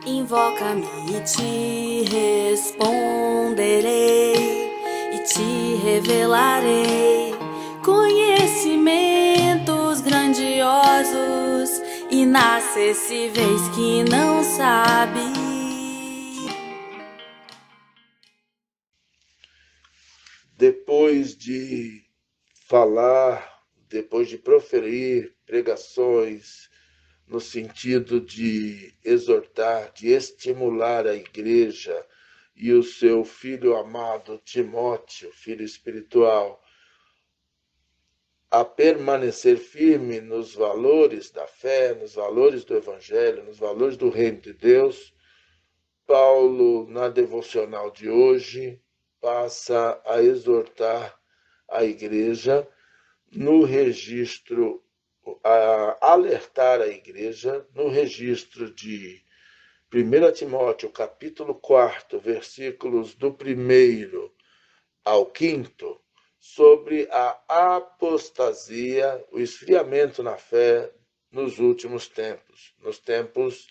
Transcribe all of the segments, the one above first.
Invoca-me e te responderei, e te revelarei conhecimentos grandiosos, inacessíveis que não sabe. Depois de falar, depois de proferir pregações no sentido de exortar, de estimular a igreja e o seu filho amado Timóteo, filho espiritual, a permanecer firme nos valores da fé, nos valores do Evangelho, nos valores do Reino de Deus, Paulo, na devocional de hoje, passa a exortar a igreja no registro, a alertar a igreja no registro de 1 Timóteo, capítulo 4, versículos do 1º ao 5º, sobre a apostasia, o esfriamento na fé nos últimos tempos, nos tempos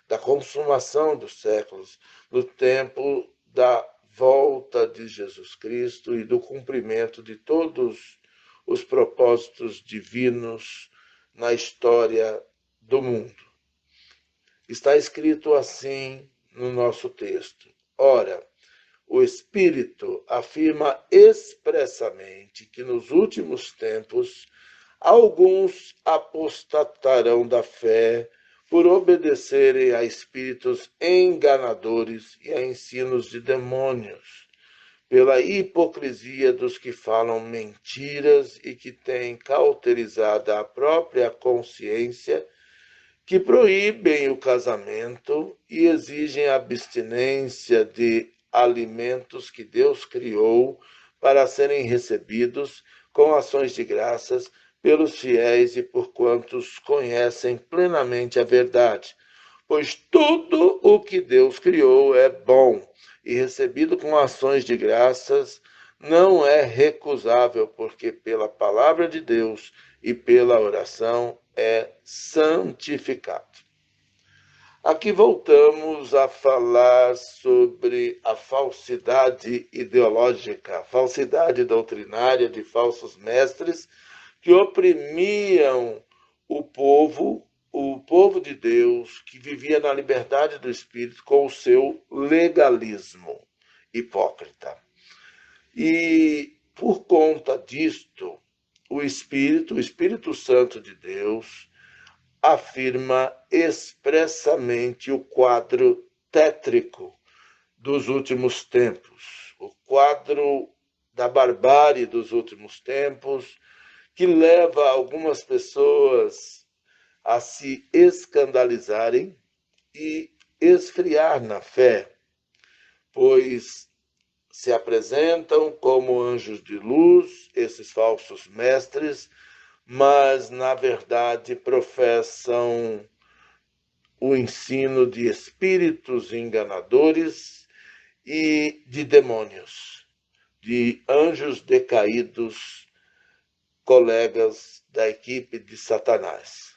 da consumação dos séculos, no tempo da volta de Jesus Cristo e do cumprimento de todos os propósitos divinos na história do mundo. Está escrito assim no nosso texto: ora, o Espírito afirma expressamente que nos últimos tempos alguns apostatarão da fé por obedecerem a espíritos enganadores e a ensinos de demônios, pela hipocrisia dos que falam mentiras e que têm cauterizado a própria consciência, que proíbem o casamento e exigem a abstinência de alimentos que Deus criou para serem recebidos com ações de graças pelos fiéis e por quantos conhecem plenamente a verdade. Pois tudo o que Deus criou é bom e recebido com ações de graças não é recusável, porque pela palavra de Deus e pela oração é santificado. Aqui voltamos a falar sobre a falsidade ideológica, a falsidade doutrinária de falsos mestres que oprimiam o povo de Deus, que vivia na liberdade do Espírito com o seu legalismo hipócrita. E por conta disto, o Espírito Santo de Deus, afirma expressamente o quadro tétrico dos últimos tempos, o quadro da barbárie dos últimos tempos, que leva algumas pessoas a se escandalizarem e esfriar na fé, pois se apresentam como anjos de luz, esses falsos mestres, mas, na verdade, professam o ensino de espíritos enganadores e de demônios, de anjos decaídos, colegas da equipe de Satanás.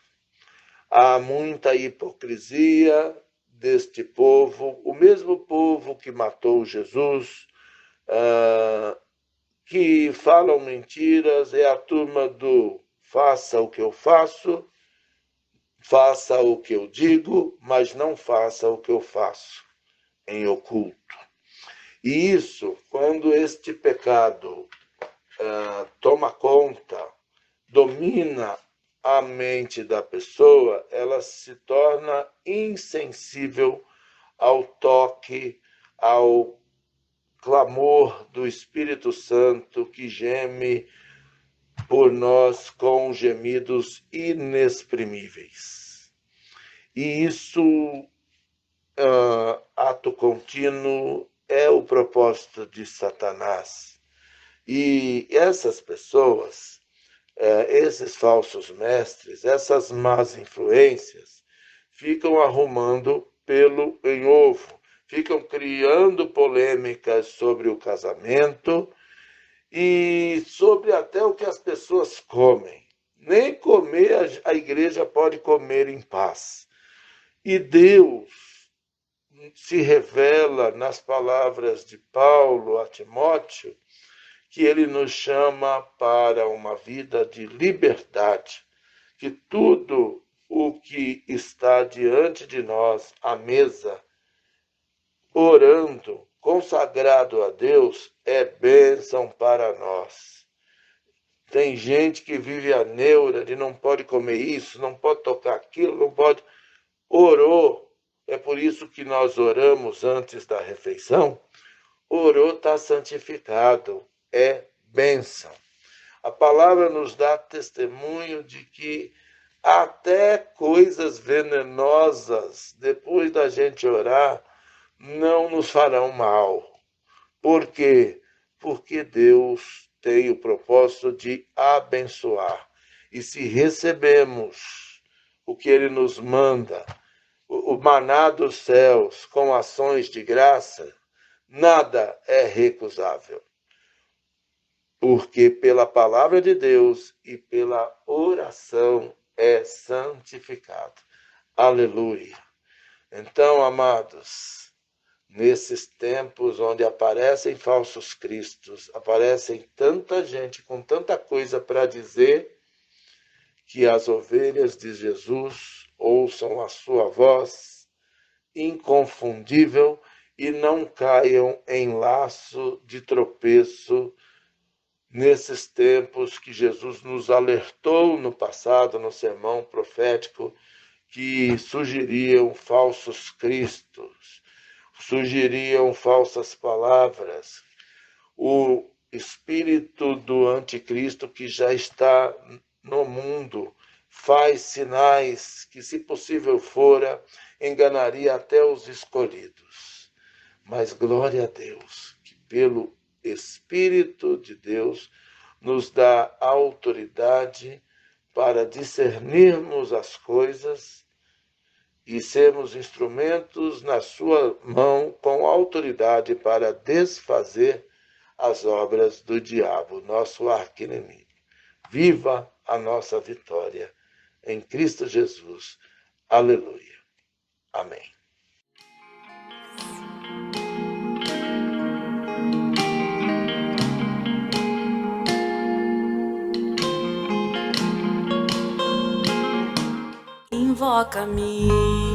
Há muita hipocrisia deste povo, o mesmo povo que matou Jesus, que falam mentiras, é a turma do faça o que eu faço, faça o que eu digo, mas não faça o que eu faço em oculto. E isso, quando este pecado toma conta, domina a mente da pessoa, ela se torna insensível ao toque, ao clamor do Espírito Santo que geme por nós com gemidos inexprimíveis. E isso, ato contínuo, é o propósito de Satanás. E essas pessoas, esses falsos mestres, essas más influências, ficam arrumando pelo em ovo, ficam criando polêmicas sobre o casamento e sobre até o que as pessoas comem. Nem comer a igreja pode comer em paz. E Deus, se revela nas palavras de Paulo a Timóteo, que ele nos chama para uma vida de liberdade, que tudo o que está diante de nós, à mesa, orando, consagrado a Deus, é bênção para nós. Tem gente que vive a neura de não pode comer isso, não pode tocar aquilo, não pode. Orou, é por isso que nós oramos antes da refeição. Orou está santificado, é bênção. A palavra nos dá testemunho de que até coisas venenosas, depois da gente orar, não nos farão mal. Por quê? Porque Deus tem o propósito de abençoar. E se recebemos o que Ele nos manda, o maná dos céus, com ações de graça, nada é recusável. Porque pela palavra de Deus e pela oração é santificado. Aleluia. Então, amados, nesses tempos onde aparecem falsos cristos, aparecem tanta gente com tanta coisa para dizer, que as ovelhas de Jesus ouçam a sua voz inconfundível e não caiam em laço de tropeço nesses tempos que Jesus nos alertou no passado, no sermão profético, que surgiriam falsos cristos, surgiriam falsas palavras. O espírito do anticristo que já está no mundo faz sinais que, se possível fora, enganaria até os escolhidos. Mas glória a Deus, que pelo Espírito de Deus nos dá autoridade para discernirmos as coisas e sermos instrumentos na sua mão com autoridade para desfazer as obras do diabo, nosso arqui-inimigo. Viva a nossa vitória em Cristo Jesus. Aleluia. Amém. Invoca-me.